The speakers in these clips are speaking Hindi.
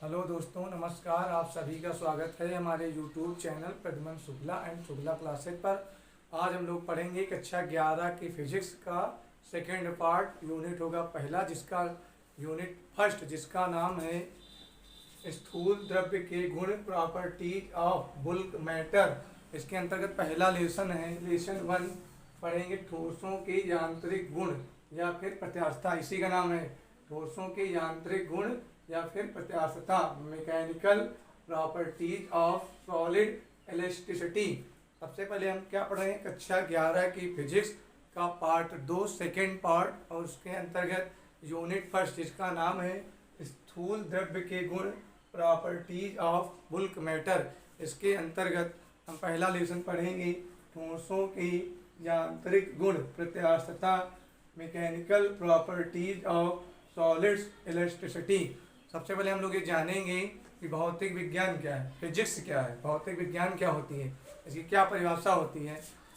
हेलो दोस्तों, नमस्कार। आप सभी का स्वागत है हमारे YouTube channel Pradyuman Shukla and Shukla classes पर। आज हम लोग पढ़ेंगे कक्षा 11 की फिजिक्स का सेकेंड पार्ट। यूनिट होगा पहला, जिसका यूनिट फर्स्ट जिसका नाम है स्थूल द्रव्य के गुण, प्रॉपर्टीज ऑफ बुल्क मैटर। इसके अंतर्गत पहला लेसन है, लेसन 1 पढ़ेंगे ठोसों के यांत्रिक गुण या फिर प्रत्यास्थता। इसी का नाम है, ठोसों के यांत्रिक गुण या फिर प्रत्यास्थता, mechanical properties of solid elasticity. सबसे पहले हम क्या पढ़ रहे हैं, कक्षा 11 की फिजिक्स का पार्ट 2 सेकेंड पार्ट, और उसके अंतर्गत यूनिट फर्स्ट जिसका नाम है स्थूल द्रव्य के गुण, प्रॉपर्टीज ऑफ बुल्क मैटर। इसके अंतर्गत हम पहला लेसन पढ़ेंगे ठोसों की यांत्रिक गुण, प्रत्यास्थता, mechanical properties of solids elasticity. सबसे पहले हम लोग ये जानेंगे कि भौतिक विज्ञान क्या है, फिजिक्स क्या है, भौतिक विज्ञान क्या होती है, इसकी क्या परिभाषा होती है।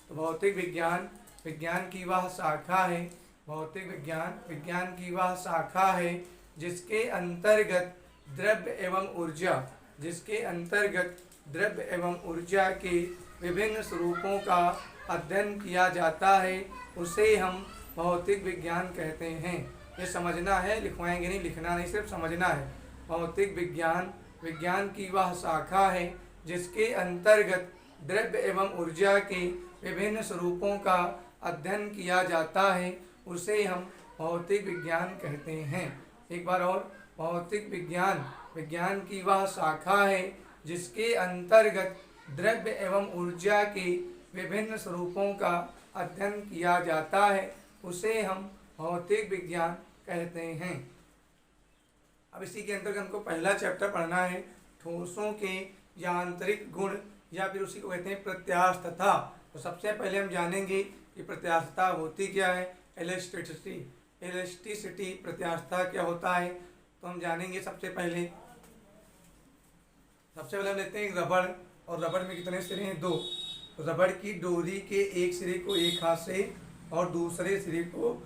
तो भौतिक विज्ञान विज्ञान की वह शाखा है, भौतिक विज्ञान विज्ञान की वह शाखा है जिसके अंतर्गत द्रव्य एवं ऊर्जा, जिसके अंतर्गत द्रव्य एवं ऊर्जा के विभिन्न स्वरूपों का अध्ययन किया जाता है, उसे हम भौतिक विज्ञान कहते हैं। ये समझना है, लिखवाएंगे नहीं, लिखना नहीं, सिर्फ समझना है। भौतिक विज्ञान विज्ञान की वह शाखा है जिसके अंतर्गत द्रव्य एवं ऊर्जा के विभिन्न स्वरूपों का अध्ययन किया जाता है, उसे हम भौतिक विज्ञान कहते हैं। एक बार और, भौतिक विज्ञान विज्ञान की वह शाखा है जिसके अंतर्गत द्रव्य एवं ऊर्जा के विभिन्न स्वरूपों का अध्ययन किया जाता है, उसे हम भौतिक विज्ञान कहते हैं। अब इसी के अंतर्गत हमको पहला चैप्टर पढ़ना है, ठोसों के यांत्रिक गुण या फिर उसी को कहते हैं प्रत्यास्थता। तो सबसे पहले हम जानेंगे कि प्रत्यास्थता होती क्या है, इलास्टिसिटी। इलास्टिसिटी प्रत्यास्थता क्या होता है, तो हम जानेंगे। सबसे पहले हम लेते हैं रबड़, और रबड़ में कितने सिरे हैं, 2। तो रबड़ की डोरी के एक सिरे को एक हाथ से और दूसरे सिरे को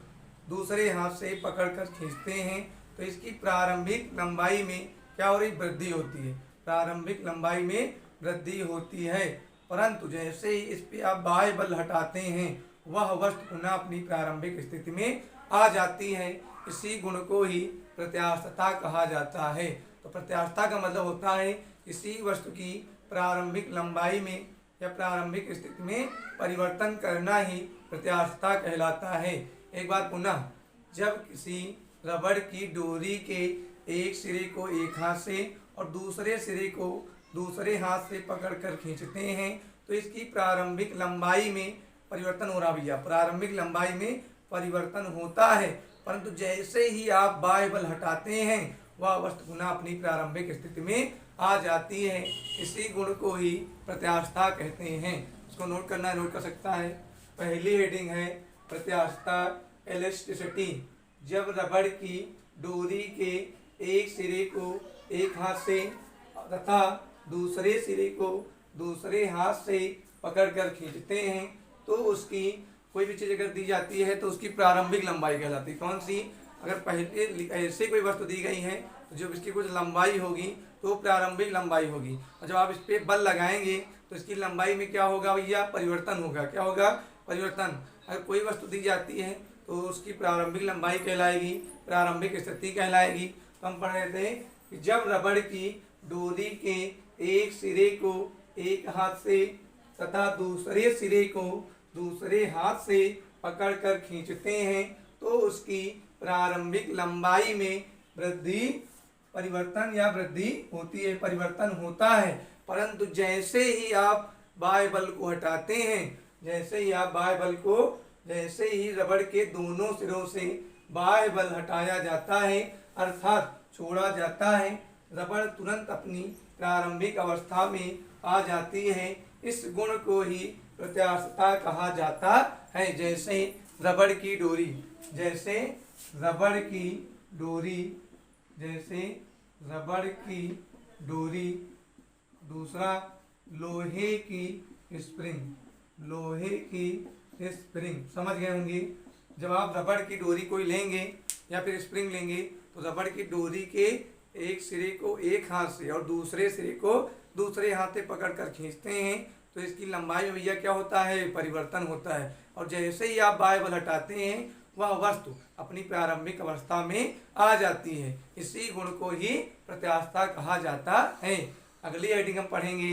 दूसरे हाथ से पकड़कर खींचते हैं, तो इसकी प्रारंभिक लंबाई में क्या हो रही, वृद्धि होती है। प्रारंभिक लंबाई में वृद्धि होती है, परंतु जैसे ही इस पे आप बाह्य बल हटाते हैं, वह वस्तु पुनः अपनी प्रारंभिक स्थिति में आ जाती है। इसी गुण को ही प्रत्यास्थता कहा जाता है। तो प्रत्यास्थता का मतलब होता है किसी वस्तु की प्रारंभिक लंबाई में या प्रारंभिक स्थिति में परिवर्तन करना ही प्रत्यास्थता कहलाता है। एक बार पुनः, जब किसी रबड़ की डोरी के एक सिरे को एक हाथ से और दूसरे सिरे को दूसरे हाथ से पकड़कर खींचते हैं, तो इसकी प्रारंभिक लंबाई में परिवर्तन हो रहा भैया, प्रारंभिक लंबाई में परिवर्तन होता है, परंतु जैसे ही आप बाह्य बल हटाते हैं, वह वस्तु पुनः अपनी प्रारंभिक स्थिति में आ जाती है। इसी गुण को ही प्रत्यास्थता कहते हैं। इसको नोट करना है, नोट कर सकता है। पहली हेडिंग है प्रत्यास्थता, इलास्टिसिटी। जब रबड़ की डोरी के एक सिरे को एक हाथ से तथा दूसरे सिरे को दूसरे हाथ से पकड़कर खींचते हैं, तो उसकी कोई भी चीज़ अगर दी जाती है तो उसकी प्रारंभिक लंबाई कहलाती है। कौन सी, अगर पहले ऐसे कोई वस्तु दी गई है तो जब इसकी कुछ लंबाई होगी तो प्रारंभिक लंबाई होगी, और जब आप इस पर बल लगाएंगे तो इसकी लंबाई में क्या होगा भैया, परिवर्तन होगा। क्या होगा, परिवर्तन। अगर कोई वस्तु दी जाती है तो उसकी प्रारंभिक लंबाई कहलाएगी, प्रारंभिक स्थिति कहलाएगी। तो हम पढ़ रहे थे कि जब रबड़ की डोरी के एक सिरे को एक हाथ से तथा दूसरे सिरे को दूसरे हाथ से पकड़कर खींचते हैं, तो उसकी प्रारंभिक लंबाई में वृद्धि, परिवर्तन या वृद्धि होती है, परिवर्तन होता है। परंतु जैसे ही आप बाह्य बल को हटाते हैं, जैसे ही रबड़ के दोनों सिरों से बाह्य बल हटाया जाता है, अर्थात छोड़ा जाता है, रबड़ तुरंत अपनी प्रारंभिक अवस्था में आ जाती है। इस गुण को ही प्रत्यास्थता कहा जाता है। जैसे रबड़ की डोरी, दूसरा लोहे की स्प्रिंग, समझ गए होंगे। जब आप रबड़ की डोरी कोई लेंगे या फिर स्प्रिंग लेंगे, तो रबड़ की डोरी के एक सिरे को एक हाथ से और दूसरे सिरे को दूसरे हाथ से पकड़ कर खींचते हैं तो इसकी लंबाई में भैया क्या होता है, परिवर्तन होता है। और जैसे ही आप बाह्य बल हटाते हैं वह वस्तु अपनी प्रारंभिक अवस्था में आ जाती है। इसी गुण को ही प्रत्यास्थता कहा जाता है। अगली हेडिंग हम पढ़ेंगे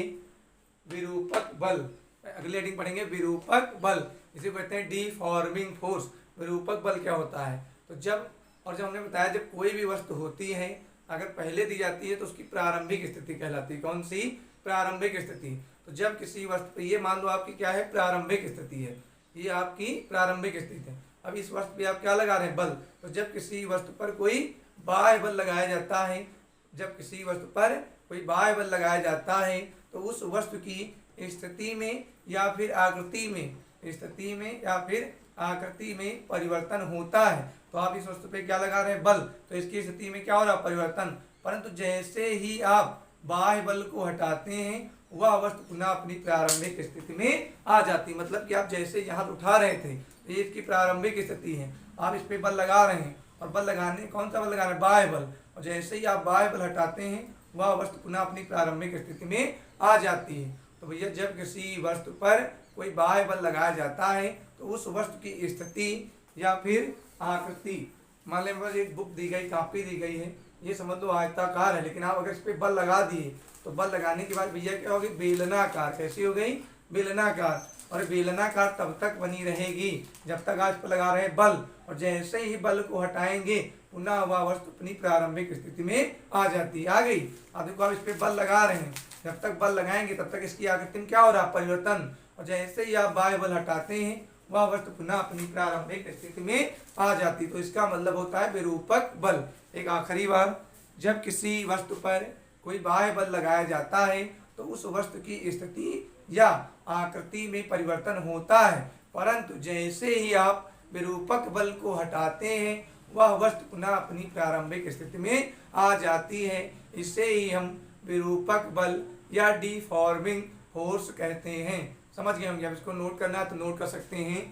विरूपक बल। अगली हेडिंग पढ़ेंगे विरूपक बल, इसे कहते हैं डिफॉर्मिंग फोर्स। विरूपक बल क्या होता है, तो जब हमने बताया जब कोई भी वस्तु होती है अगर पहले दी जाती है तो उसकी प्रारंभिक स्थिति कहलाती है। कौन सी, प्रारंभिक स्थिति। तो जब किसी वस्तु, ये मान लो आपकी क्या है, प्रारंभिक स्थिति है, ये आपकी प्रारंभिक स्थिति है। अब इस वस्तु पे आप क्या लगा रहे हैं, बल। तो जब किसी वस्तु पर कोई बाह्य बल लगाया जाता है, जब किसी वस्तु पर कोई बाह्य बल लगाया जाता है तो उस वस्तु की स्थिति में या फिर आकृति में, स्थिति में या फिर आकृति में परिवर्तन होता है। तो आप इस वस्तु पे क्या लगा रहे हैं, बल, तो इसकी स्थिति में क्या हो रहा है, परिवर्तन। परंतु जैसे ही आप बाह्य बल को हटाते हैं वह वस्तु पुनः अपनी प्रारंभिक स्थिति में आ जाती। मतलब कि आप जैसे यहाँ उठा रहे थे तो ये इसकी प्रारंभिक स्थिति है, आप इस पे बल लगा रहे हैं और बल लगाने, कौन सा बल लगा रहे हैं, बाह्य बल। और जैसे ही आप बाह्य बल हटाते हैं वह वस्तु पुनः अपनी प्रारंभिक स्थिति में आ जाती है। तो भैया जब किसी वस्तु पर कोई बाह्य बल लगाया जाता है तो उस वस्तु की स्थिति या फिर आकृति, मान लें एक बुक दी गई, कापी दी गई है, ये समझ लो आयताकार है, लेकिन आप अगर इस पर बल लगा दिए तो बल लगाने के बाद भैया क्या होगी, बेलनाकार। कैसी हो गई, बेलनाकार। और बेलनाकार तब तक बनी रहेगी जब तक आप इस पर लगा रहे हैं बल, और जैसे ही बल को हटाएंगे पुनः वह वस्तु अपनी प्रारंभिक स्थिति में आ जाती है। आ गई। अब देखो आप इस पर बल लगा रहे हैं, जब तक बल लगाएंगे तब तक इसकी आकृति में क्या हो रहा है, परिवर्तन। और जैसे ही आप बाह्य बल हटाते हैं वह वस्तु पुनः अपनी प्रारंभिक स्थिति में आ जाती। तो इसका मतलब होता है विरूपक बल। एक आखिरी बार, जब किसी वस्तु पर कोई बाह्य बल लगाया जाता है तो उस वस्तु की स्थिति या आकृति में परिवर्तन होता है, परंतु जैसे ही आप विरूपक बल को हटाते हैं वह वस्तु पुनः अपनी प्रारंभिक स्थिति में आ जाती है। इसे ही हम विरूपक बल या डिफॉर्मिंग फोर्स कहते हैं। समझ गए होंगे। अब इसको नोट करना है तो नोट कर सकते हैं।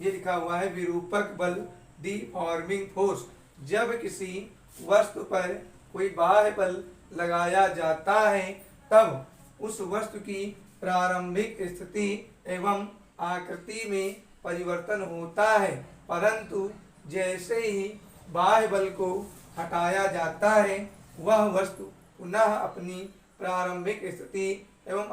ये लिखा हुआ है विरूपक बल डिफॉर्मिंग फोर्स। जब किसी वस्तु पर कोई बाह्य बल लगाया जाता है तब उस वस्तु की प्रारंभिक स्थिति एवं आकृति में परिवर्तन होता है, परंतु जैसे ही बाह्य बल को हटाया जाता है वह वस्तु पुनः अपनी प्रारंभिक स्थिति एवं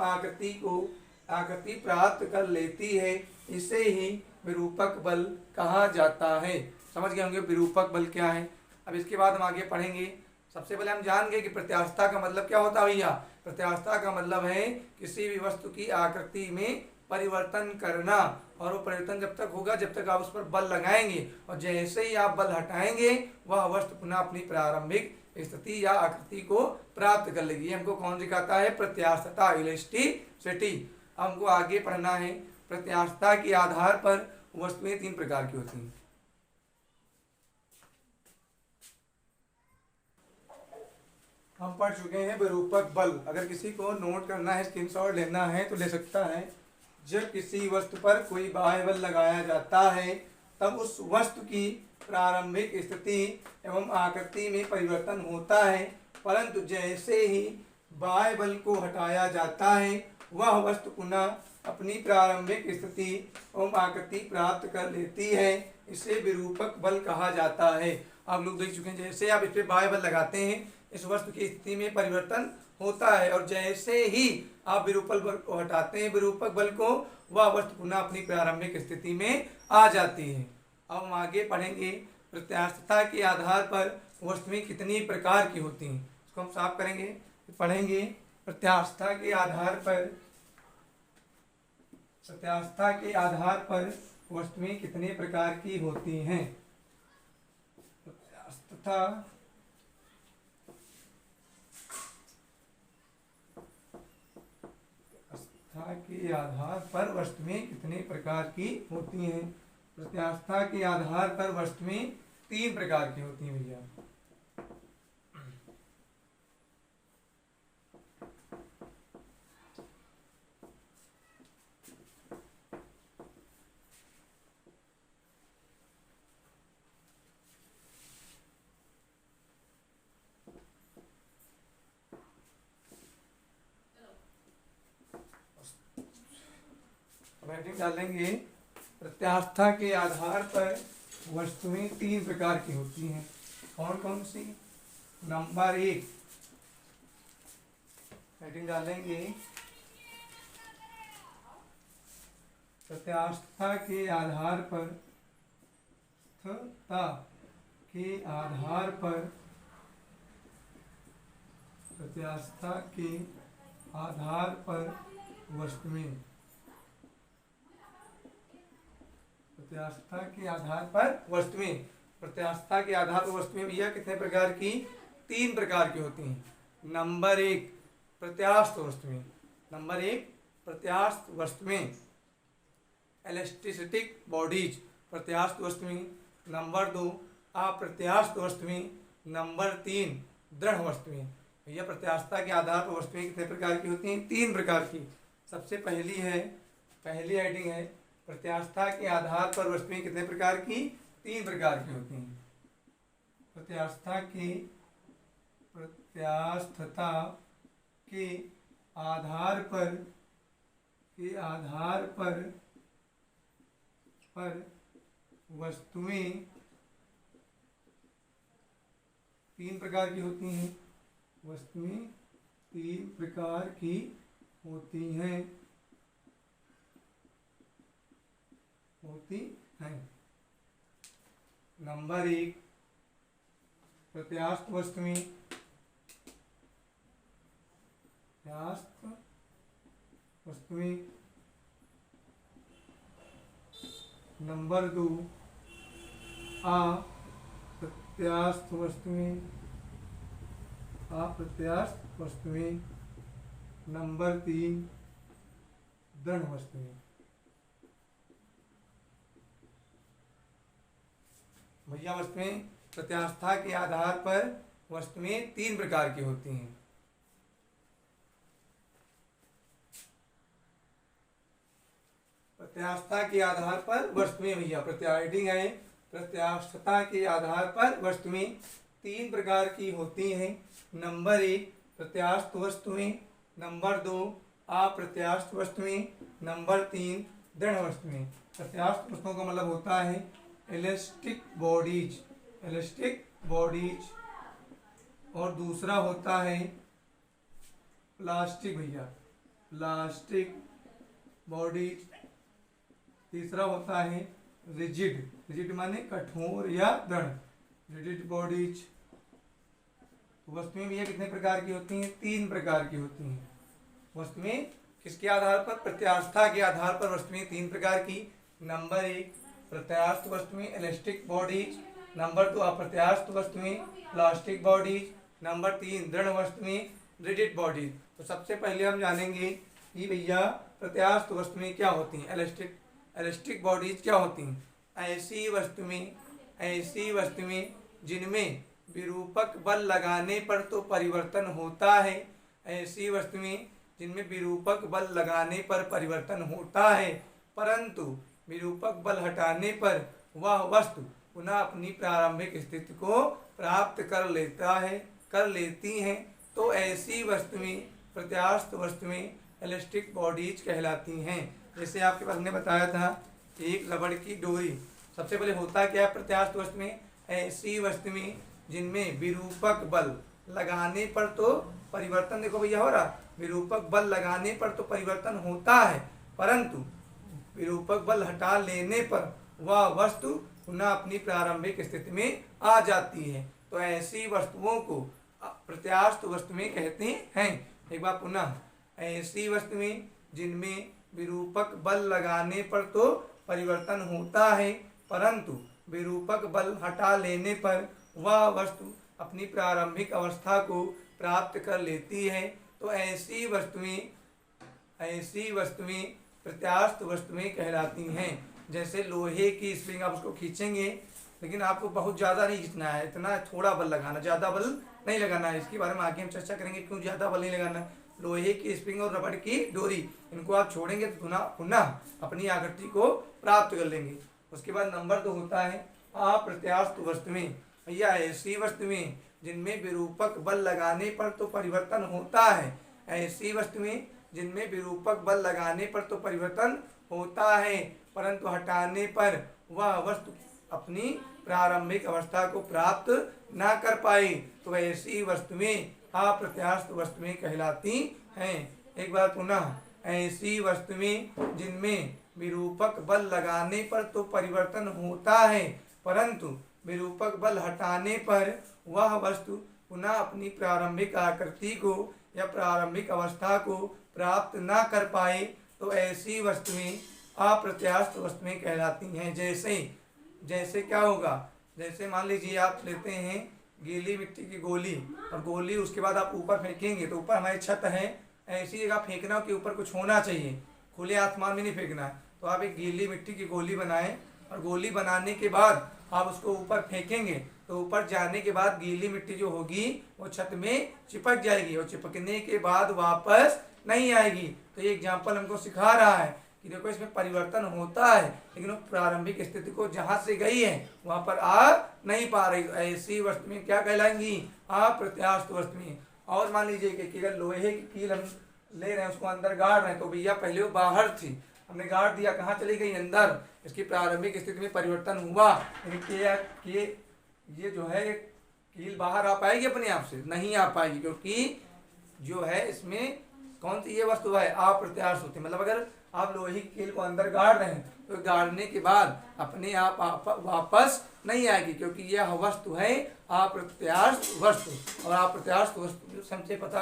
आकृति प्राप्त कर लेती है। इसे ही विरूपक बल कहा जाता है। समझ गए होंगे विरूपक बल क्या है। अब इसके बाद हम आगे पढ़ेंगे। सबसे पहले हम जान गए कि प्रत्यास्थता का मतलब क्या होता है भैया। प्रत्यास्थता का मतलब है किसी भी वस्तु की आकृति में परिवर्तन करना, और वो परिवर्तन जब तक होगा जब तक आप उस पर बल लगाएंगे, और जैसे ही आप बल हटाएंगे वह वस्तु पुनः अपनी प्रारंभिक स्थिति या आकृति को प्राप्त कर लेगी। हमको कौन सिखाता है, प्रत्यास्थता, इलास्टिसिटी। हमको आगे पढ़ना है। प्रत्यास्थता के आधार पर वस्तुएं 3 प्रकार की होती हैं। हम पढ़ चुके हैं विरूपक बल। अगर किसी को नोट करना है, स्क्रीनशॉट लेना है तो ले सकता है। जब किसी वस्तु पर कोई बाह्य बल लगाया जाता है तब उस वस्तु की प्रारंभिक स्थिति एवं आकृति में परिवर्तन होता है, परंतु जैसे ही बाह्य बल को हटाया जाता है वह वस्तु पुनः अपनी प्रारंभिक स्थिति एवं आकृति प्राप्त कर लेती है। इसे विरूपक बल कहा जाता है। आप लोग देख चुके हैं, जैसे आप इस पर बाह्य बल लगाते हैं इस वस्तु की स्थिति में परिवर्तन होता है, और जैसे ही आप विरूपक बल को हटाते हैं, विरूपक बल को, वह वस्तु पुनः अपनी प्रारंभिक स्थिति में आ जाती है। अब हम आगे पढ़ेंगे प्रत्यास्थता के आधार पर वस्तुएं कितनी प्रकार की होती हैं। इसको हम साफ करेंगे, पढ़ेंगे प्रत्यास्थता के आधार पर वस्तुएं कितने प्रकार की होती हैं। प्रत्यास्थता के आधार पर वस्तुएं कितने प्रकार की होती हैं। प्रत्यास्थता के आधार पर वस्तुएं 3 प्रकार की होती हैं भैया। हेडिंग डालेंगे प्रत्यास्थता के आधार पर वस्तुएं 3 प्रकार की होती हैं। कौन कौन सी? नंबर 1, हेडिंग डालेंगे प्रत्यास्थता के आधार पर प्रत्यास्थता के आधार पर वस्तुएं भैया कितने प्रकार की? 3 प्रकार की होती हैं। नंबर 1 प्रत्यास्थ वस्तुएं एलिस्टिक बॉडीज, प्रत्यास्थ वस्तुएं। नंबर 2 अप्रत्यास्थ वस्तुएं। नंबर 3 दृढ़ वस्तुएं। भैया प्रत्यास्थता के आधार पर वस्तुएं कितने प्रकार की होती हैं? 3 प्रकार की। सबसे पहली हेडिंग है प्रत्यास्थता के आधार पर वस्तुएं कितने प्रकार की? 3 प्रकार की होती हैं। प्रत्यास्थता के आधार पर वस्तुएं 3 प्रकार की होती हैं। नंबर 1 प्रत्यास्थ वस्तुएं नंबर 2 अप्रत्यास्थ वस्तुएं। नंबर 3 दृढ़ वस्तुएं। भैया वस्तुएं प्रत्यास्थता के आधार पर वस्तुएं 3 प्रकार की होती हैं। प्रत्यास्थता के आधार पर वस्तुएं भैया हेडिंग है प्रत्यास्थता के आधार पर वस्तुएं 3 प्रकार की होती हैं। नंबर 1 प्रत्यास्थ वस्तुएं। नंबर 2 अप्रत्यास्थ वस्तुएं। नंबर 3 दृढ़ वस्तुएं। प्रत्यास्थ वस्तुओं का मतलब होता है इलास्टिक बॉडीज और दूसरा होता है प्लास्टिक बॉडीज। तीसरा होता है रिजिड माने कठोर या दृढ़, रिजिड बॉडीज। वस्तुएं भी कितने प्रकार की होती हैं? 3 प्रकार की होती हैं। वस्तुएं किसके आधार पर? प्रत्यास्थता के आधार पर वस्तुएं 3 प्रकार की। नंबर 1 प्रत्यास्थ वस्तुएं इलास्टिक बॉडीज। नंबर 2 अप्रत्यास्थ वस्तुएं प्लास्टिक बॉडीज। नंबर 3 दृढ़ वस्तुएं रिजिड बॉडीज। तो सबसे पहले हम जानेंगे कि भैया प्रत्यास्थ वस्तुएं क्या होती हैं, इलास्टिक बॉडीज क्या होती हैं। ऐसी वस्तुएं जिनमें विरूपक बल लगाने पर तो परिवर्तन होता है। ऐसी वस्तुएं जिनमें विरूपक बल लगाने पर परिवर्तन होता है, परंतु विरूपक बल हटाने पर वह वस्तु पुनः अपनी प्रारंभिक स्थिति को प्राप्त कर लेती हैं। तो ऐसी वस्तुएं प्रत्यास्थ वस्तुएं इलास्टिक बॉडीज कहलाती हैं। जैसे आपके पास ने बताया था एक रबड़ की डोरी। सबसे पहले होता क्या है प्रत्यास्थ वस्तुएं? ऐसी वस्तुएं जिनमें विरूपक बल लगाने पर तो परिवर्तन, देखो भैया हो रहा, विरूपक बल लगाने पर तो परिवर्तन होता है, परंतु विरूपक बल हटा लेने पर वह वस्तु पुनः अपनी प्रारंभिक स्थिति में आ जाती है। तो ऐसी वस्तुओं को प्रत्यास्थ वस्तुएं कहते हैं। एक बार पुनः, ऐसी वस्तुएं जिनमें विरूपक बल लगाने पर तो परिवर्तन होता है, परंतु विरूपक बल हटा लेने पर वह वस्तु अपनी प्रारंभिक अवस्था को प्राप्त कर लेती है। तो ऐसी वस्तुएं प्रत्यास्थ वस्तुएं कहलाती हैं। जैसे लोहे की स्प्रिंग, आप उसको खींचेंगे लेकिन आपको बहुत ज़्यादा नहीं खींचना है, इतना थोड़ा बल लगाना, ज़्यादा बल नहीं लगाना है। इसके बारे में आगे हम चर्चा करेंगे क्यों ज़्यादा बल नहीं लगाना है। लोहे की स्प्रिंग और रबड़ की डोरी, इनको आप छोड़ेंगे तो पुनः अपनी आकृति को प्राप्त कर लेंगे। उसके बाद नंबर 2 होता है अप्रत्यास्थ वस्तुएं। भैया ऐसी वस्तुएं जिनमें विरूपक बल लगाने पर तो परिवर्तन होता है। ऐसी वस्तुएं जिनमें विरूपक बल लगाने पर तो परिवर्तन होता है परंतु हटाने पर वह वस्तु अपनी प्रारंभिक अवस्था को प्राप्त ना कर पाए तो ऐसी वस्तुएं अप्रत्यास्थ वस्तुएं कहलाती हैं। एक बार पुनः, ऐसी वस्तुएं जिनमें विरूपक बल लगाने पर तो परिवर्तन होता है परंतु विरूपक बल हटाने पर वह वस्तु पुनः अपनी प्रारंभिक आकृति को या प्रारंभिक अवस्था को प्राप्त ना कर पाए तो ऐसी वस्तुएं अप्रत्यास्थ वस्तुएं कहलाती हैं। जैसे जैसे क्या होगा, जैसे मान लीजिए आप लेते हैं गीली मिट्टी की गोली और गोली उसके बाद आप ऊपर फेंकेंगे तो ऊपर हमारी छत है, ऐसी जगह फेंकना कि ऊपर कुछ होना चाहिए, खुले आसमान में नहीं फेंकना है। तो आप एक गीली मिट्टी की गोली बनाएं और गोली बनाने के बाद आप उसको ऊपर फेंकेंगे तो ऊपर जाने के बाद गीली मिट्टी जो होगी वो छत में चिपक जाएगी और चिपकने के बाद वापस नहीं आएगी। तो ये एग्जाम्पल हमको सिखा रहा है कि देखो इसमें परिवर्तन होता है लेकिन वो प्रारंभिक स्थिति को जहां से गई है वहां पर आ नहीं पा रही। ऐसी वस्तुएं क्या कहलाएंगी, अप्रत्यास्थ वस्तुएं। और मान लीजिए कि अगर लोहे की कील हम ले रहे हैं, उसको अंदर गाड़ रहे हैं, तो भैया पहले वो बाहर थी, हमने गाड़ दिया, कहाँ चली गई, अंदर। इसकी प्रारंभिक स्थिति में परिवर्तन हुआ लेकिन ये जो है कील बाहर आ पाएगी अपने आप से, नहीं आ पाएगी, क्योंकि जो है इसमें कौन सी ये वस्तु है, अप्रत्यास्थ होती है। मतलब अगर आप लोहे की कील को अंदर गाड़ रहे हैं तो गाड़ने के बाद अपने आप वापस नहीं आएगी, क्योंकि यह वस्तु है अप्रत्यास्थ वस्तु। और अप्रत्यास्थ वस्तु हमसे पता,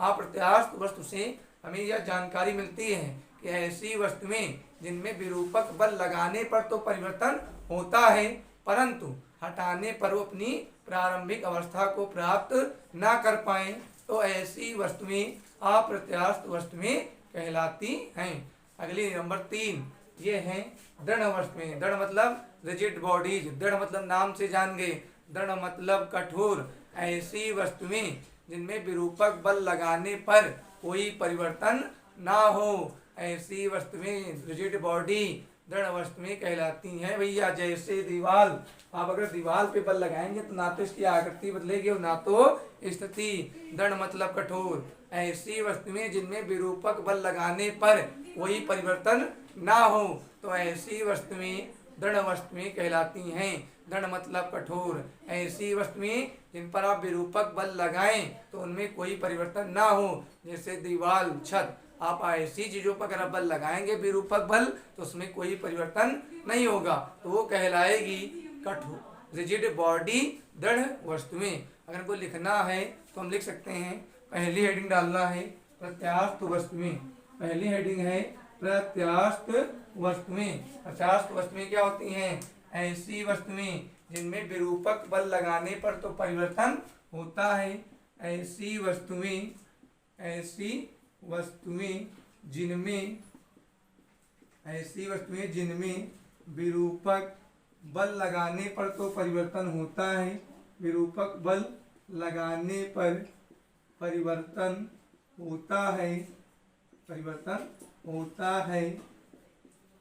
अप्रत्यास्थ वस्तु से हमें यह जानकारी मिलती है कि ऐसी वस्तुएं जिनमें विरूपक बल लगाने पर तो परिवर्तन होता है परंतु हटाने पर वो अपनी प्रारंभिक अवस्था को प्राप्त ना कर पाए तो ऐसी वस्तुएं अप्रत्यास्थ वस्तुएं कहलाती हैं। अगली नंबर 3 ये हैं दृढ़ वस्तुएं। दृढ़ मतलब रिजिड बॉडीज, दृढ़ मतलब नाम से जान गए, दृढ़ मतलब कठोर। ऐसी वस्तुएं जिनमें विरूपक बल लगाने पर कोई परिवर्तन ना हो, ऐसी वस्तुएं रिजिड बॉडी दृढ़ वस्तुएं कहलाती हैं भैया। जैसे दीवार, आप अगर दीवार पे बल लगाएंगे तो ना तो इसकी आकृति बदलेगी और ना तो स्थिति। दृढ़ मतलब कठोर। ऐसी वस्तुएं जिनमें विरूपक बल लगाने पर कोई परिवर्तन ना हो तो ऐसी वस्तुएं दृढ़ वस्तुएं कहलाती हैं। दृढ़ मतलब कठोर। ऐसी वस्तुएं जिन पर आप विरूपक बल लगाएं तो उनमें कोई परिवर्तन ना हो, जैसे दीवार, छत। आप ऐसी चीजों पर अगर बल लगाएंगे विरूपक बल तो उसमें कोई परिवर्तन नहीं होगा, तो वो कहलाएगी कठोर, रिजिड बॉडी, दृढ़ वस्तुएं। अगर कोई लिखना है तो हम लिख सकते हैं, पहली हेडिंग डालना है प्रत्यास्थ वस्तुएं। पहली हेडिंग है प्रत्यास्थ वस्तुएं। प्रत्यास्थ वस्तुएं क्या होती हैं, ऐसी वस्तुएं जिनमें विरूपक बल लगाने पर तो परिवर्तन होता है। ऐसी वस्तुएं जिनमें विरूपक बल लगाने पर तो परिवर्तन होता है। विरूपक बल लगाने पर परिवर्तन होता है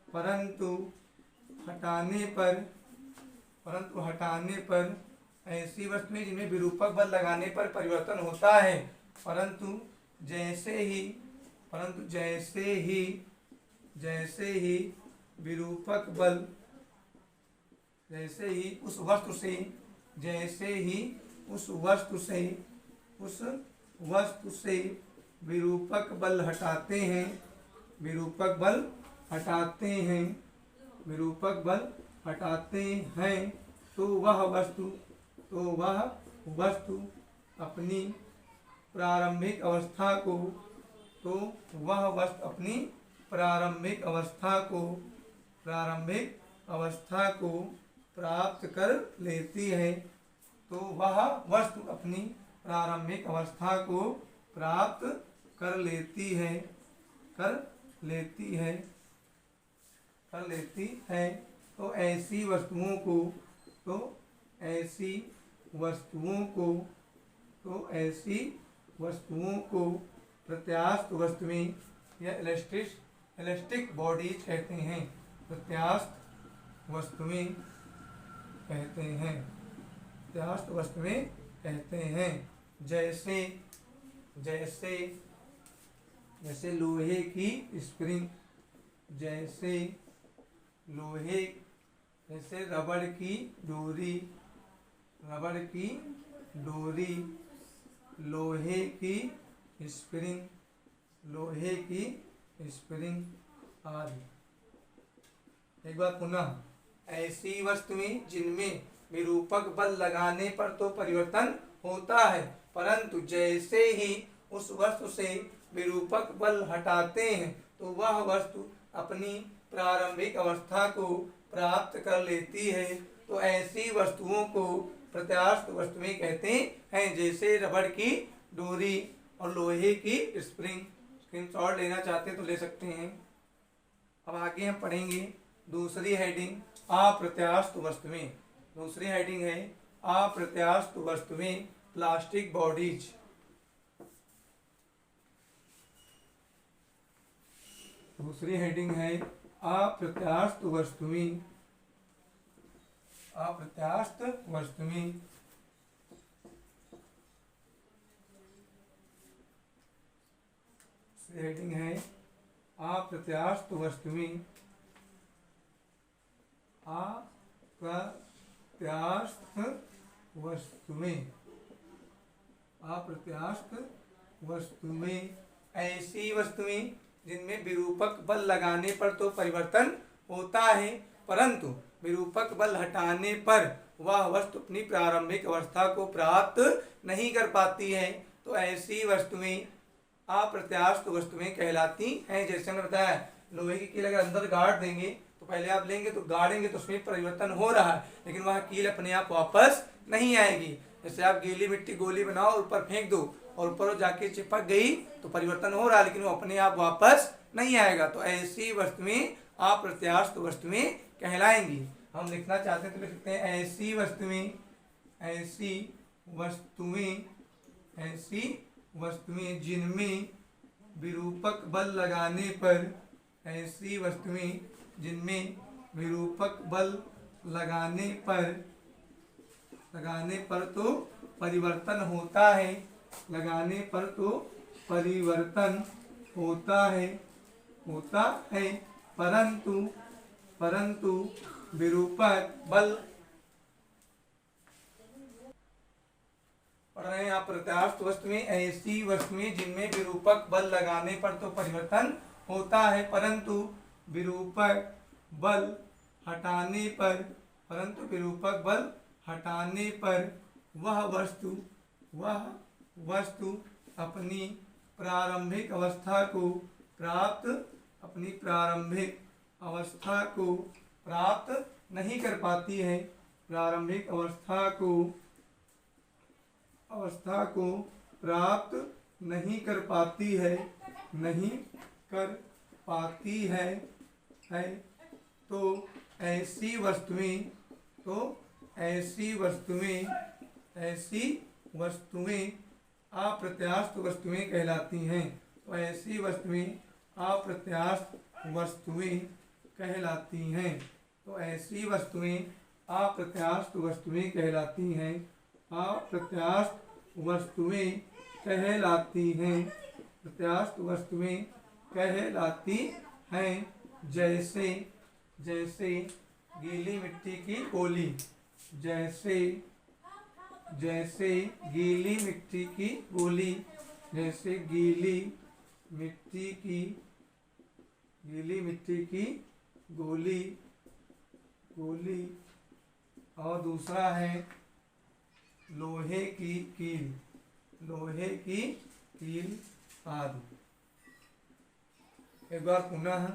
परंतु हटाने पर ऐसी वस्तुएं जिनमें विरूपक बल लगाने पर परिवर्तन होता है परंतु जैसे ही विरूपक बल उस वस्तु से विरूपक बल हटाते हैं तो वह वस्तु अपनी प्रारंभिक अवस्था को प्राप्त कर लेती है। तो वह वस्तु अपनी प्रारंभिक अवस्था को प्राप्त कर लेती है। तो ऐसी वस्तुओं को प्रत्यास्थ वस्तुएं या इलास्टिक बॉडीज कहते हैं। प्रत्यास्थ वस्तुएं कहते हैं। जैसे जैसे लोहे की स्प्रिंग, जैसे लोहे, जैसे रबड़ की डोरी, रबड़ की डोरी, लोहे की स्प्रिंग, लोहे की स्प्रिंग आदि। एक बार पुनः, ऐसी वस्तुएं जिनमें विरूपक बल लगाने पर तो परिवर्तन होता है, परंतु जैसे ही उस वस्तु से विरूपक बल हटाते हैं तो वह वस्तु अपनी प्रारंभिक अवस्था को प्राप्त कर लेती है। तो ऐसी वस्तुओं को प्रत्यास्थ वस्तुएं कहते हैं, जैसे रबड़ की डोरी और लोहे की स्प्रिंग। स्क्रीनशॉट लेना चाहते हैं तो ले सकते हैं। अब आगे हम पढ़ेंगे दूसरी हेडिंग, अप्रत्यास्थ वस्तुएं। दूसरी हेडिंग है अप्रत्यास्थ वस्तुएं, प्लास्टिक बॉडीज। दूसरी हेडिंग है अप्रत्यास्थ वस्तुएं, अप्रत्यास्थ वस्तुएं। हेडिंग है अप्रत्यास्थ वस्तुएं, अप्रत्यास्थ वस्तुएं, अप्रत्यास्थ वस्तुएं। ऐसी वस्तुएं जिनमें विरूपक बल लगाने पर तो परिवर्तन होता है, परंतु विरूपक बल हटाने पर वह वस्तु अपनी प्रारंभिक अवस्था को प्राप्त नहीं कर पाती है, तो ऐसी वस्तुएं अप्रत्यास्थ वस्तुएं कहलाती हैं। जैसे हमने बताया, लोहे की कील अगर अंदर गाड़ देंगे तो पहले आप लेंगे तो गाड़ेंगे तो उसमें परिवर्तन हो रहा है, लेकिन वह कील अपने आप वापस नहीं आएगी। जैसे आप गीली मिट्टी गोली बनाओ और ऊपर फेंक दो और ऊपर जाके चिपक गई तो परिवर्तन हो रहा है, लेकिन वो अपने आप वापस नहीं आएगा। तो ऐसी वस्तुएं अप्रत्यास्थ वस्तुएं कहलाएंगी। हम लिखना चाहते हैं तो लिख सकते हैं, ऐसी वस्तुएं, ऐसी वस्तुएं, ऐसी वस्तुएं जिनमें विरूपक बल लगाने पर, ऐसी वस्तुएं जिनमें विरूपक बल लगाने पर तो परिवर्तन होता है, लगाने पर तो परिवर्तन होता है, परंतु विरूपक बल, पढ़ रहे हैं अप्रत्यास्थ वस्तुएं, ऐसी वस्तुएं जिनमें विरूपक बल लगाने पर तो परिवर्तन होता है, परंतु विरूपक बल हटाने पर, परंतु विरूपक बल हटाने पर वह वस्तु अपनी प्रारंभिक अवस्था को प्राप्त, अपनी प्रारंभिक अवस्था को प्राप्त नहीं कर पाती है, प्रारंभिक अवस्था को प्राप्त नहीं कर पाती है, नहीं कर पाती है। तो ऐसी वस्तुएं अप्रत्यास्थ वस्तुएं कहलाती हैं। तो ऐसी वस्तुएं अप्रत्यास्थ वस्तुएं कहलाती हैं। तो ऐसी वस्तुएं अप्रत्यास्थ वस्तुएं कहलाती हैं, अप्रत्यास्थ वस्तुएं कहलाती हैं, प्रत्यास्थ वस्तुएं कहलाती हैं। जैसे गीली मिट्टी की गोली, जैसे गीली मिट्टी की गोली, जैसे गीली मिट्टी की गोली, और दूसरा है लोहे की कील आदि। एक बार पुनः,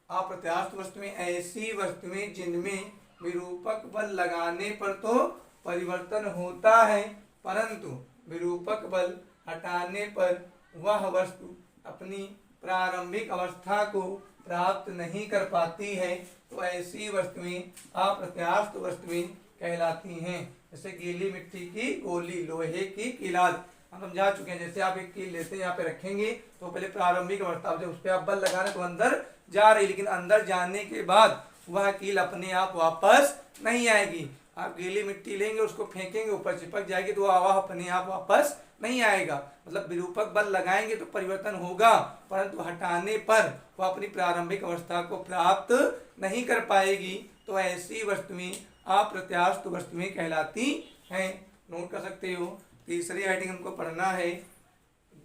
अप्रत्यास्थ वस्तुएं ऐसी वस्तुएं जिनमें विरूपक बल लगाने पर तो परिवर्तन होता है, परंतु विरूपक बल हटाने पर वह वस्तु अपनी प्रारंभिक अवस्था को प्राप्त नहीं कर पाती है। तो ऐसी वस्तुएं अप्रत्यास्थ वस्तुएं कहलाती हैं। जैसे गीली मिट्टी की गोली, लोहे की कीलाद हम समझा चुके हैं। जैसे आप एक कील लेते हैं, यहाँ पे रखेंगे तो पहले प्रारंभिक अवस्था, जब उस पर आप बल लगा रहे तो अंदर जा रही, लेकिन अंदर जाने के बाद वह कील अपने आप वापस नहीं आएगी। आप गीली मिट्टी लेंगे, उसको फेंकेंगे, ऊपर चिपक जाएगी तो वो हवा अपने आप वापस नहीं आएगा। मतलब विरूपक बल लगाएंगे तो परिवर्तन होगा, परंतु हटाने पर वह अपनी प्रारंभिक अवस्था को प्राप्त नहीं कर पाएगी। तो ऐसी वस्तुएं अप्रत्यास्थ वस्तुएं कहलाती हैं। नोट कर सकते हो। तीसरी हेडिंग हमको पढ़ना है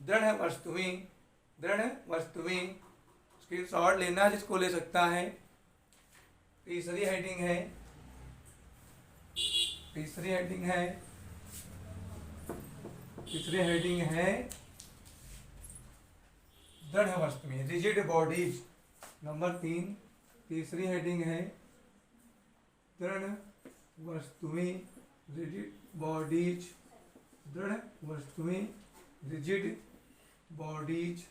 दृढ़ वस्तुएं। दृढ़ वस्तुएं स्क्रीनशॉट लेना जिसको ले सकता है। तीसरी हेडिंग है तीसरी हेडिंग है दृढ़ वस्तुएं, रिजिड बॉडीज। नंबर 3 तीसरी हेडिंग है दृढ़ वस्तुएं, रिजिड बॉडीज। दृढ़ वस्तुएं, रिजिड बॉडीज।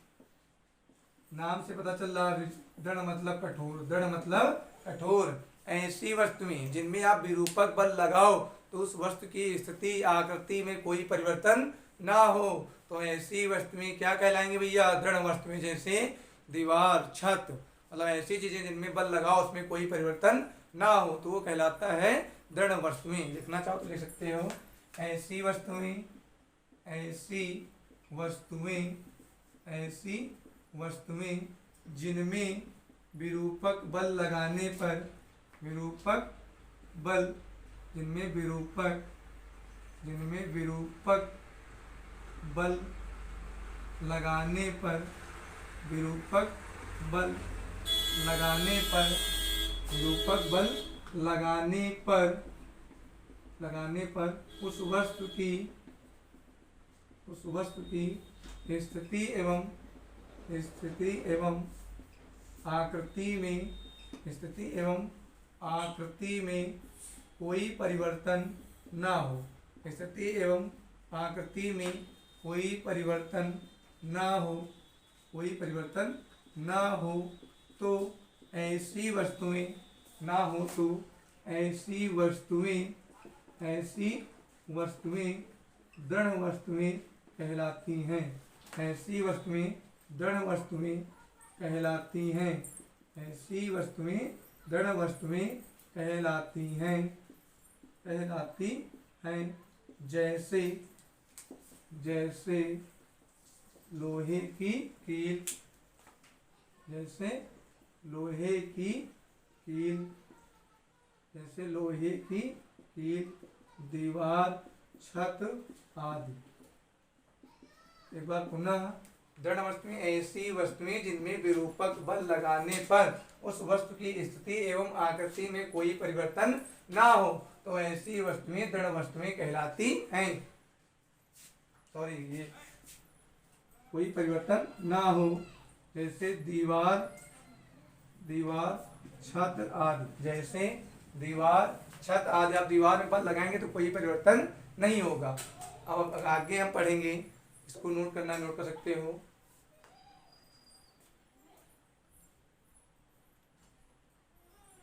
नाम से पता चल रहा है दृढ़ मतलब कठोर। दृढ़ मतलब कठोर। ऐसी वस्तुएं जिनमें आप विरूपक बल लगाओ तो उस वस्तु की स्थिति आकृति में कोई परिवर्तन ना हो, तो ऐसी वस्तुएं क्या कहलाएंगी भैया? दृढ़ वस्तुएं। जैसे दीवार, छत, मतलब ऐसी चीजें जिनमें बल लगाओ उसमें कोई परिवर्तन ना हो तो वो कहलाता है दृढ़ वस्तुएं। लिखना चाहो तो लिख सकते हो। ऐसी वस्तुएं जिनमें विरूपक बल लगाने पर जिनमें विरूपक बल लगाने पर उस वस्तु की स्थिति एवं आकृति में कोई परिवर्तन ना हो। स्थिति एवं आकृति में कोई परिवर्तन ना हो तो ऐसी वस्तुएं दृढ़ वस्तुएं कहलाती हैं। ऐसी वस्तुएं दृढ़ वस्तुएं कहलाती हैं। जैसे लोहे की कील, दीवार, छत आदि। एक बार पुनः, दृढ़ वस्तुएं ऐसी वस्तुएं जिनमें विरूपक बल लगाने पर उस वस्तु की स्थिति एवं आकृति में कोई परिवर्तन ना हो तो ऐसी वस्तुएं दृढ़ वस्तुएं कहलाती हैं। ये कोई परिवर्तन ना हो, जैसे दीवार, छत आदि। जैसे दीवार, छत आदि। आप दीवार में बल लगाएंगे तो कोई परिवर्तन नहीं होगा। अब आगे हम पढ़ेंगे, इसको नोट करना, नोट कर सकते हो।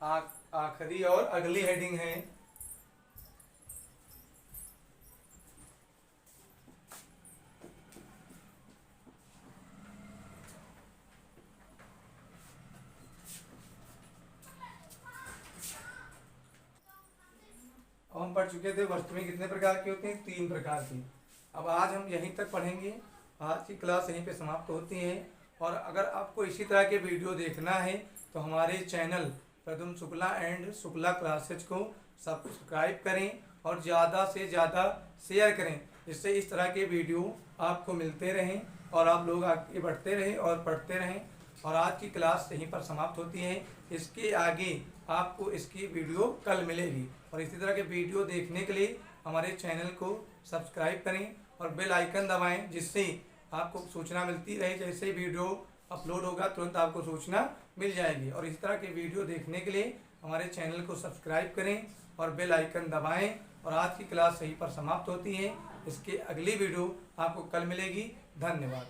आखिरी और अगली हेडिंग है हम पढ़ चुके थे वस्तुएं कितने प्रकार की होती हैं? 3 प्रकार की। अब आज हम यहीं तक पढ़ेंगे। आज की क्लास यहीं पे समाप्त होती है। और अगर आपको इसी तरह के वीडियो देखना है तो हमारे channel Pradyumn Shukla and Shukla classes को सब्सक्राइब करें और ज़्यादा से ज़्यादा शेयर करें, जिससे इस तरह के वीडियो आपको मिलते रहें और आप लोग आगे बढ़ते रहें और पढ़ते रहें। और आज की क्लास यहीं पर समाप्त होती है। इसके आगे आपको इसकी वीडियो कल मिलेगी। और इसी तरह के वीडियो देखने के लिए हमारे चैनल को सब्सक्राइब करें और बेल आइकन दबाएं, जिससे आपको सूचना मिलती रहे। जैसे वीडियो अपलोड होगा तुरंत आपको सूचना मिल जाएगी। और इस तरह के वीडियो देखने के लिए हमारे चैनल को सब्सक्राइब करें और बेल आइकन दबाएं। और आज की क्लास यहीं पर समाप्त होती है। इसकी अगली वीडियो आपको कल मिलेगी। धन्यवाद।